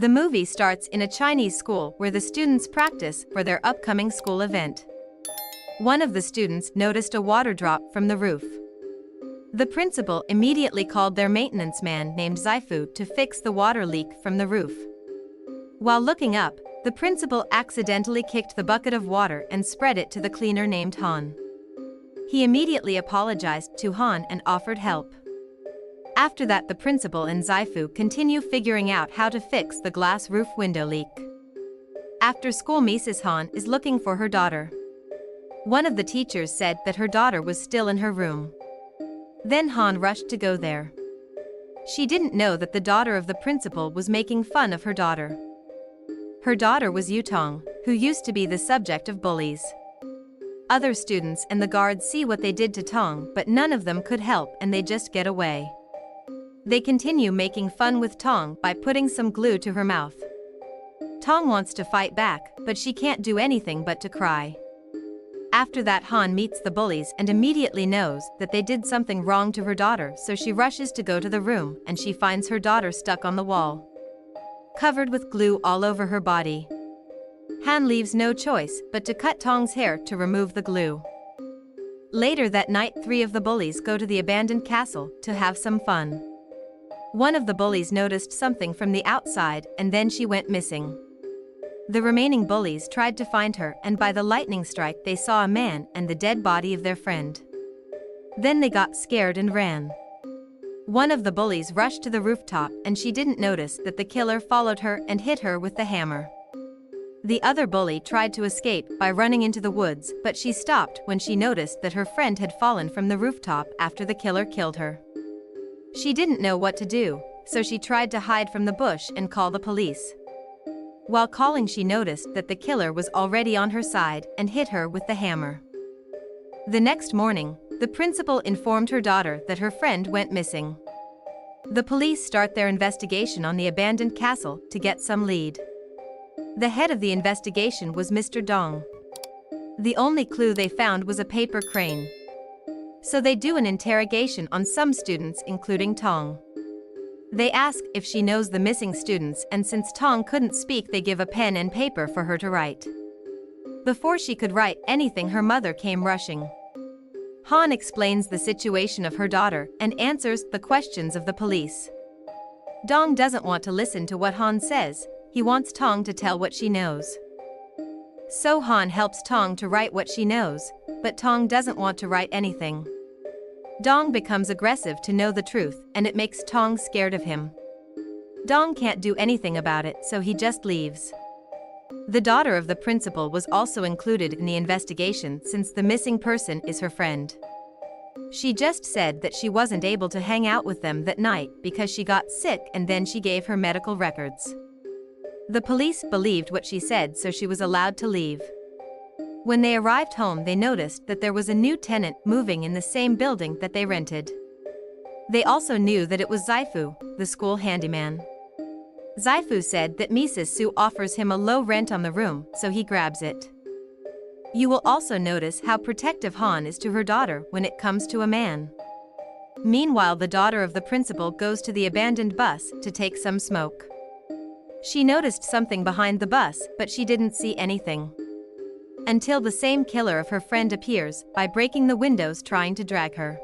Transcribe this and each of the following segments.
The movie starts in a Chinese school where the students practice for their upcoming school event. One of the students noticed a water drop from the roof. The principal immediately called their maintenance man named Zaifu to fix the water leak from the roof. While looking up, the principal accidentally kicked the bucket of water and spread it to the cleaner named Han. He immediately apologized to Han and offered help. After that, the principal and Zaifu continue figuring out how to fix the glass roof window leak. After school, Mrs. Han is looking for her daughter. One of the teachers said that her daughter was still in her room. Then Han rushed to go there. She didn't know that the daughter of the principal was making fun of her daughter. Her daughter was Yutong, who used to be the subject of bullies. Other students and the guards see what they did to Tong, but none of them could help and they just get away. They continue making fun with Tong by putting some glue to her mouth. Tong wants to fight back, but she can't do anything but to cry. After that, Han meets the bullies and immediately knows that they did something wrong to her daughter, so she rushes to go to the room and she finds her daughter stuck on the wall, covered with glue all over her body. Han leaves no choice but to cut Tong's hair to remove the glue. Later that night, 3 of the bullies go to the abandoned castle to have some fun. One of the bullies noticed something from the outside and then she went missing. The remaining bullies tried to find her, and by the lightning strike they saw a man and the dead body of their friend. Then they got scared and ran. One of the bullies rushed to the rooftop and she didn't notice that the killer followed her and hit her with the hammer. The other bully tried to escape by running into the woods, but she stopped when she noticed that her friend had fallen from the rooftop after the killer killed her. She didn't know what to do, so she tried to hide from the bush and call the police. While calling, she noticed that the killer was already on her side and hit her with the hammer. The next morning, the principal informed her daughter that her friend went missing. The police start their investigation on the abandoned castle to get some lead. The head of the investigation was Mr. Dong. The only clue they found was a paper crane. So they do an interrogation on some students, including Tong. They ask if she knows the missing students, and since Tong couldn't speak, they give a pen and paper for her to write. Before she could write anything, her mother came rushing. Han explains the situation of her daughter and answers the questions of the police. Dong doesn't want to listen to what Han says. He wants Tong to tell what she knows. So Han helps Tong to write what she knows, but Tong doesn't want to write anything. Dong becomes aggressive to know the truth, and it makes Tong scared of him. Dong can't do anything about it, so he just leaves. The daughter of the principal was also included in the investigation since the missing person is her friend. She just said that she wasn't able to hang out with them that night because she got sick, and then she gave her medical records. The police believed what she said, so she was allowed to leave. When they arrived home, they noticed that there was a new tenant moving in the same building that they rented. They also knew that it was Zaifu, the school handyman. Zaifu said that Mrs. Su offers him a low rent on the room, so he grabs it. You will also notice how protective Han is to her daughter when it comes to a man. Meanwhile, the daughter of the principal goes to the abandoned bus to take some smoke. She noticed something behind the bus, but she didn't see anything. Until the same killer of her friend appears by breaking the windows trying to drag her.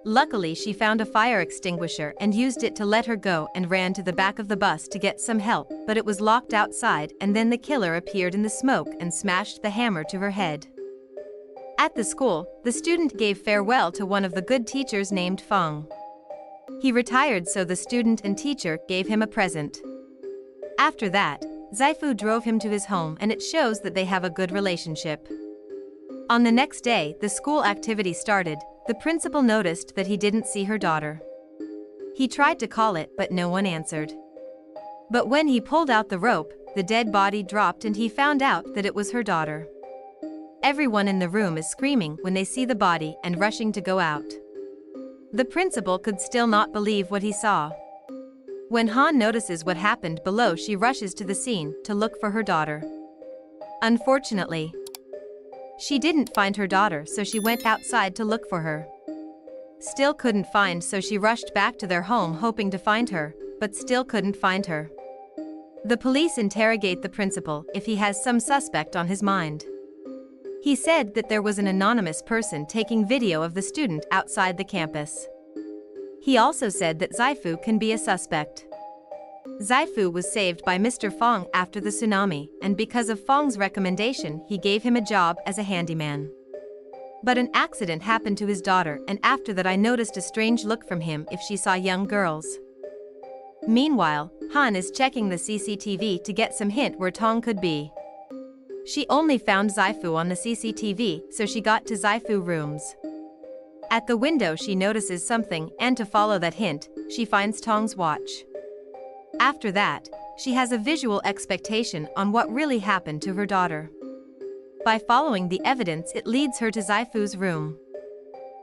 Luckily, she found a fire extinguisher and used it to let her go and ran to the back of the bus to get some help, but it was locked outside, and then the killer appeared in the smoke and smashed the hammer to her head. At the school, the student gave farewell to one of the good teachers named Feng. He retired, so the student and teacher gave him a present. After that, Zaifu drove him to his home, and it shows that they have a good relationship. On the next day, the school activity started. The principal noticed that he didn't see her daughter. He tried to call it, but no one answered. But when he pulled out the rope, the dead body dropped and he found out that it was her daughter. Everyone in the room is screaming when they see the body and rushing to go out. The principal could still not believe what he saw. When Han notices what happened below, she rushes to the scene to look for her daughter. Unfortunately, she didn't find her daughter, so she went outside to look for her. Still couldn't find, so she rushed back to their home hoping to find her, but still couldn't find her. The police interrogate the principal if he has some suspect on his mind. He said that there was an anonymous person taking video of the student outside the campus. He also said that Zaifu can be a suspect. Zaifu was saved by Mr. Fong after the tsunami, and because of Fong's recommendation, he gave him a job as a handyman. But an accident happened to his daughter, and after that I noticed a strange look from him if she saw young girls. Meanwhile, Han is checking the CCTV to get some hint where Tong could be. She only found Zaifu on the CCTV, so she got to Zaifu rooms. At the window she notices something, and to follow that hint, she finds Tong's watch. After that, she has a visual expectation on what really happened to her daughter. By following the evidence, it leads her to Zaifu's room.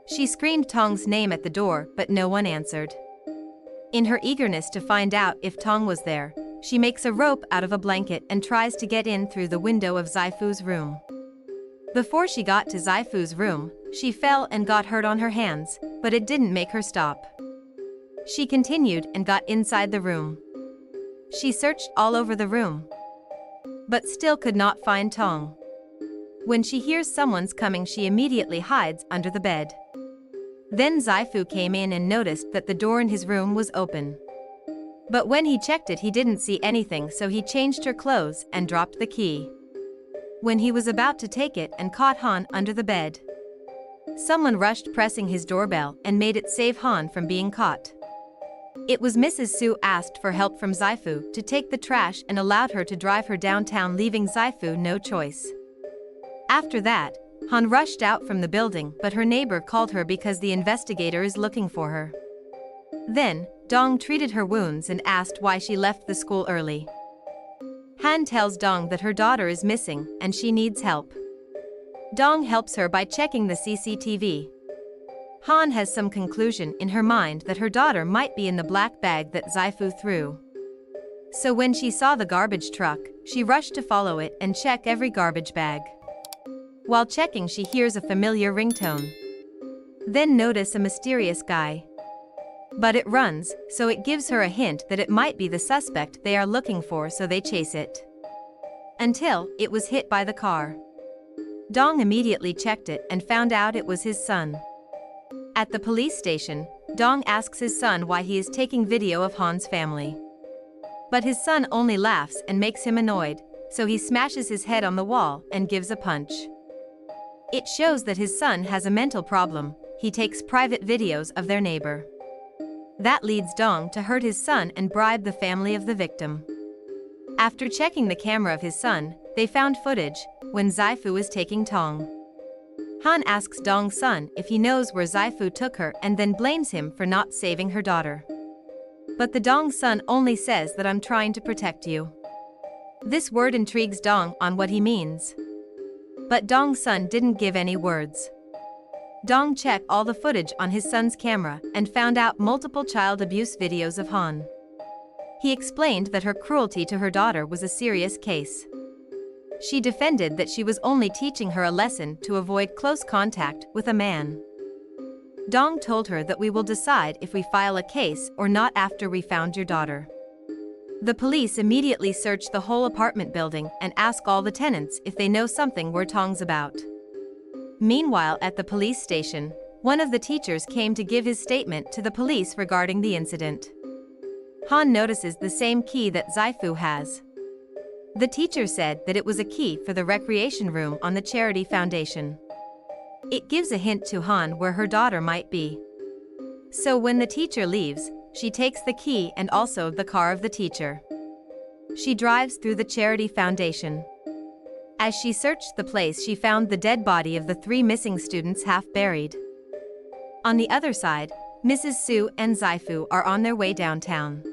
She screamed Tong's name at the door, but no one answered. In her eagerness to find out if Tong was there, she makes a rope out of a blanket and tries to get in through the window of Zaifu's room. Before she got to Zaifu's room, she fell and got hurt on her hands, but it didn't make her stop. She continued and got inside the room. She searched all over the room, but still could not find Tong. When she hears someone's coming, she immediately hides under the bed. Then Zaifu came in and noticed that the door in his room was open. But when he checked it, he didn't see anything, so he changed her clothes and dropped the key. When he was about to take it and caught Han under the bed, someone rushed pressing his doorbell and made it save Han from being caught. It was Mrs. Su asked for help from Zaifu to take the trash and allowed her to drive her downtown, leaving Zaifu no choice. After that, Han rushed out from the building, but her neighbor called her because the investigator is looking for her. Then, Dong treated her wounds and asked why she left the school early. Han tells Dong that her daughter is missing and she needs help. Dong helps her by checking the CCTV. Han has some conclusion in her mind that her daughter might be in the black bag that Zaifu threw. So when she saw the garbage truck, she rushed to follow it and check every garbage bag. While checking, she hears a familiar ringtone. Then notice a mysterious guy. But it runs, so it gives her a hint that it might be the suspect they are looking for, so they chase it. Until it was hit by the car. Dong immediately checked it and found out it was his son. At the police station, Dong asks his son why he is taking video of Han's family. But his son only laughs and makes him annoyed, so he smashes his head on the wall and gives a punch. It shows that his son has a mental problem. He takes private videos of their neighbor. That leads Dong to hurt his son and bribe the family of the victim. After checking the camera of his son, they found footage when Zaifu is taking Tong. Han asks Dong's son if he knows where Zaifu took her and then blames him for not saving her daughter. But the Dong's son only says that I'm trying to protect you. This word intrigues Dong on what he means. But Dong's son didn't give any words. Dong checked all the footage on his son's camera and found out multiple child abuse videos of Han. He explained that her cruelty to her daughter was a serious case. She defended that she was only teaching her a lesson to avoid close contact with a man. Dong told her that we will decide if we file a case or not after we found your daughter. The police immediately search the whole apartment building and ask all the tenants if they know something where Tong's about. Meanwhile, at the police station, one of the teachers came to give his statement to the police regarding the incident. Han notices the same key that Zaifu has. The teacher said that it was a key for the recreation room on the charity foundation. It gives a hint to Han where her daughter might be. So when the teacher leaves, she takes the key and also the car of the teacher. She drives through the charity foundation. As she searched the place, she found the dead body of the 3 missing students half buried. On the other side, Mrs. Su and Zaifu are on their way downtown.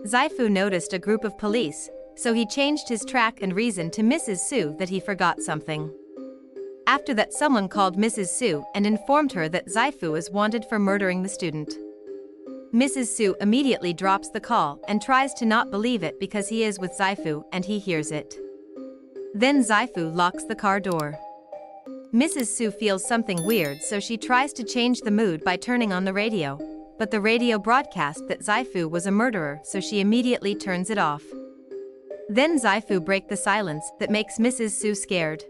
Zaifu noticed a group of police, so he changed his track and reasoned to Mrs. Su that he forgot something. After that, someone called Mrs. Su and informed her that Zaifu is wanted for murdering the student. Mrs. Su immediately drops the call and tries to not believe it because he is with Zaifu and he hears it. Then Zaifu locks the car door. Mrs. Su feels something weird, so she tries to change the mood by turning on the radio, but the radio broadcast that Zaifu was a murderer, so she immediately turns it off. Then Zaifu break the silence that makes Mrs. Su scared.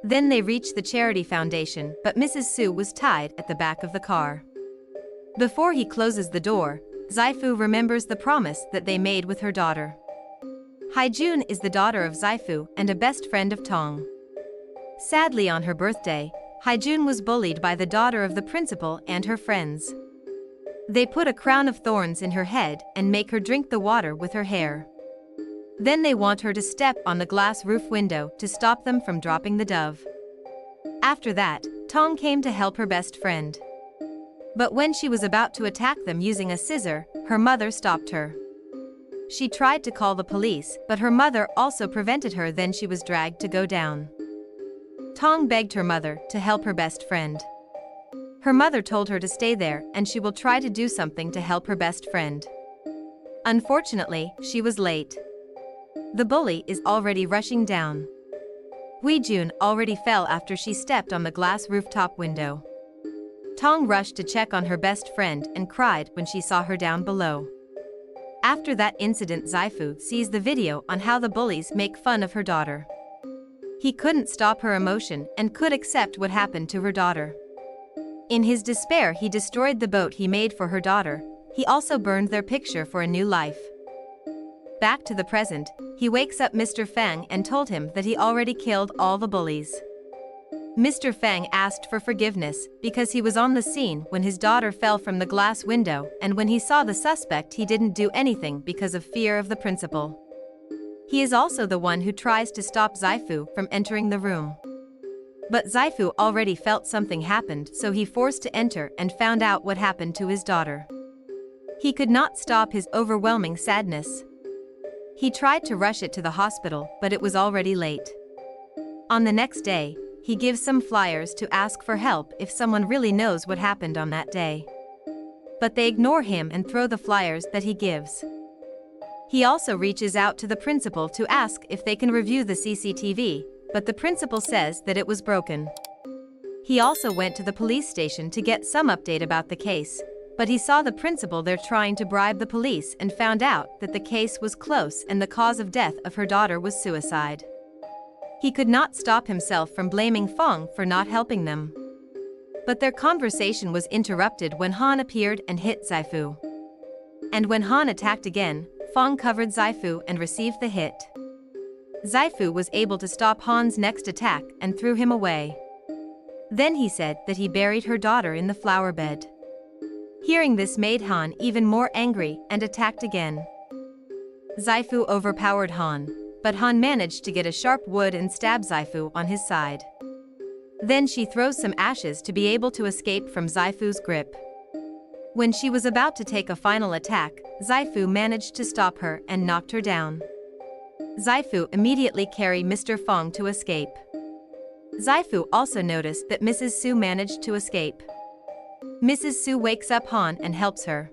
Then they reach the charity foundation, but Mrs. Su was tied at the back of the car. Before he closes the door, Zaifu remembers the promise that they made with her daughter. Haijun is the daughter of Zaifu and a best friend of Tong. Sadly, on her birthday, Haijun was bullied by the daughter of the principal and her friends. They put a crown of thorns in her head and make her drink the water with her hair. Then they want her to step on the glass roof window to stop them from dropping the dove. After that, Tong came to help her best friend. But when she was about to attack them using a scissor, her mother stopped her. She tried to call the police, but her mother also prevented her. Then she was dragged to go down. Tong begged her mother to help her best friend. Her mother told her to stay there and she will try to do something to help her best friend. Unfortunately, she was late. The bully is already rushing down. Huijun already fell after she stepped on the glass rooftop window. Tong rushed to check on her best friend and cried when she saw her down below. After that incident, Zaifu sees the video on how the bullies make fun of her daughter. He couldn't stop her emotion and could accept what happened to her daughter. In his despair, he destroyed the boat he made for her daughter. He also burned their picture for a new life. Back to the present, he wakes up Mr. Fang and told him that he already killed all the bullies. Mr. Fang asked for forgiveness because he was on the scene when his daughter fell from the glass window, and when he saw the suspect he didn't do anything because of fear of the principal. He is also the one who tries to stop Zaifu from entering the room. But Zaifu already felt something happened, so he forced to enter and found out what happened to his daughter. He could not stop his overwhelming sadness. He tried to rush it to the hospital, but it was already late. On the next day, he gives some flyers to ask for help if someone really knows what happened on that day. But they ignore him and throw the flyers that he gives. He also reaches out to the principal to ask if they can review the CCTV, but the principal says that it was broken. He also went to the police station to get some update about the case, but he saw the principal there trying to bribe the police and found out that the case was close and the cause of death of her daughter was suicide. He could not stop himself from blaming Fong for not helping them. But their conversation was interrupted when Han appeared and hit Zaifu. And when Han attacked again, Fong covered Zaifu and received the hit. Zaifu was able to stop Han's next attack and threw him away. Then he said that he buried her daughter in the flower bed. Hearing this made Han even more angry and attacked again. Zaifu overpowered Han, but Han managed to get a sharp wood and stab Zaifu on his side. Then she throws some ashes to be able to escape from Zaifu's grip. When she was about to take a final attack, Zaifu managed to stop her and knocked her down. Zaifu immediately carried Mr. Fong to escape. Zaifu also noticed that Mrs. Su managed to escape. Mrs. Su wakes up Han and helps her.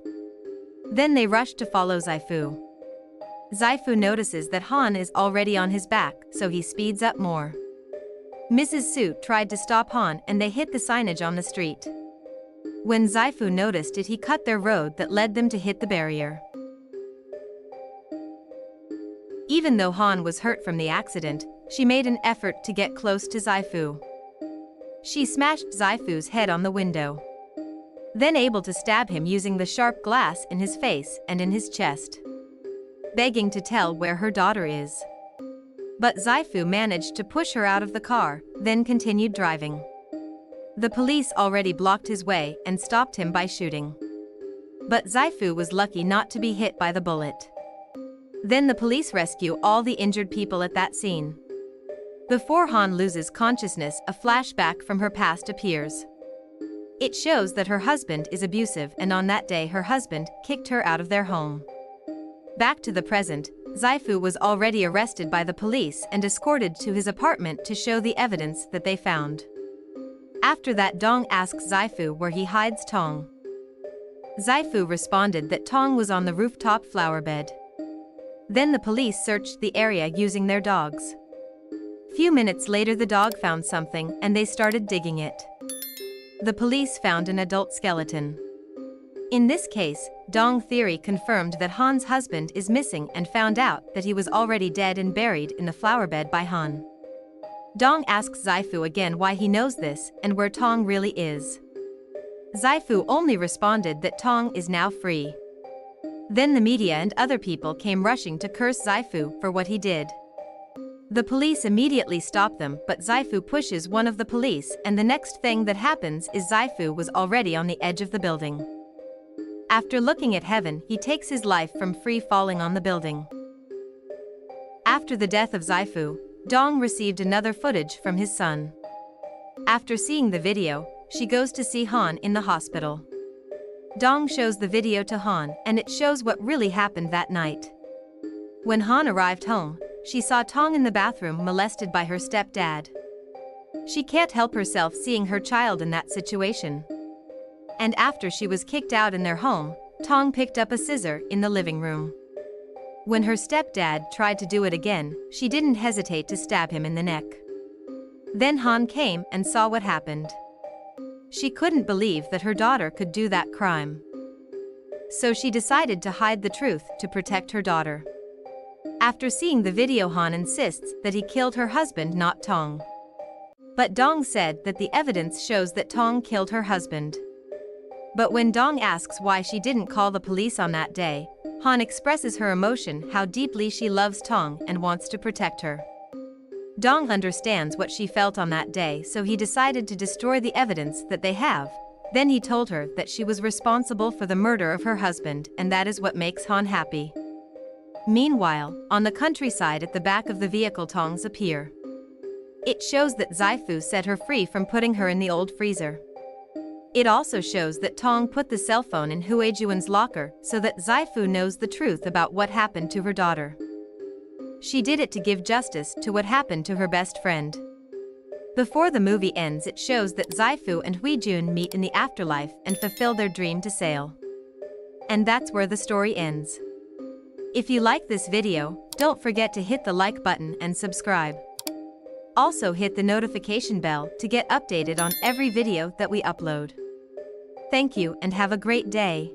Then they rush to follow Zaifu. Zaifu notices that Han is already on his back, so he speeds up more. Mrs. Su tried to stop Han and they hit the signage on the street. When Zaifu noticed it, he cut their road that led them to hit the barrier. Even though Han was hurt from the accident, she made an effort to get close to Zaifu. She smashed Zaifu's head on the window. Then able to stab him using the sharp glass in his face and in his chest, begging to tell where her daughter is. But Zaifu managed to push her out of the car, then continued driving. The police already blocked his way and stopped him by shooting. But Zaifu was lucky not to be hit by the bullet. Then the police rescue all the injured people at that scene. Before Han loses consciousness, a flashback from her past appears. It shows that her husband is abusive, and on that day her husband kicked her out of their home. Back to the present, Zaifu was already arrested by the police and escorted to his apartment to show the evidence that they found. After that, Dong asks Zaifu where he hides Tong. Zaifu responded that Tong was on the rooftop flower bed. Then the police searched the area using their dogs. Few minutes later the dog found something and they started digging it. The police found an adult skeleton. In this case, Dong theory confirmed that Han's husband is missing and found out that he was already dead and buried in the flower bed by Han. Dong asks Zaifu again why he knows this and where Tong really is. Zaifu only responded that Tong is now free. Then the media and other people came rushing to curse Zaifu for what he did. The police immediately stop them, but Zaifu pushes one of the police, and the next thing that happens is Zaifu was already on the edge of the building. After looking at heaven, he takes his life from free falling on the building. After the death of Zaifu, Dong received another footage from his son. After seeing the video, she goes to see Han in the hospital. Dong shows the video to Han, and it shows what really happened that night. When Han arrived home, she saw Tong in the bathroom molested by her stepdad. She can't help herself seeing her child in that situation. And after she was kicked out in their home, Tong picked up a scissor in the living room. When her stepdad tried to do it again, she didn't hesitate to stab him in the neck. Then Han came and saw what happened. She couldn't believe that her daughter could do that crime. So she decided to hide the truth to protect her daughter. After seeing the video, Han insists that he killed her husband, not Tong. But Dong said that the evidence shows that Tong killed her husband. But when Dong asks why she didn't call the police on that day, Han expresses her emotion, how deeply she loves Tong and wants to protect her. Dong understands what she felt on that day, so he decided to destroy the evidence that they have. Then he told her that she was responsible for the murder of her husband, and that is what makes Han happy. Meanwhile, on the countryside at the back of the vehicle, Tongs appear. It shows that Zaifu set her free from putting her in the old freezer. It also shows that Tong put the cell phone in Huijuan's locker so that Zaifu knows the truth about what happened to her daughter. She did it to give justice to what happened to her best friend. Before the movie ends, it shows that Zaifu and Huijun meet in the afterlife and fulfill their dream to sail. And that's where the story ends. If you like this video, don't forget to hit the like button and subscribe. Also hit the notification bell to get updated on every video that we upload. Thank you and have a great day.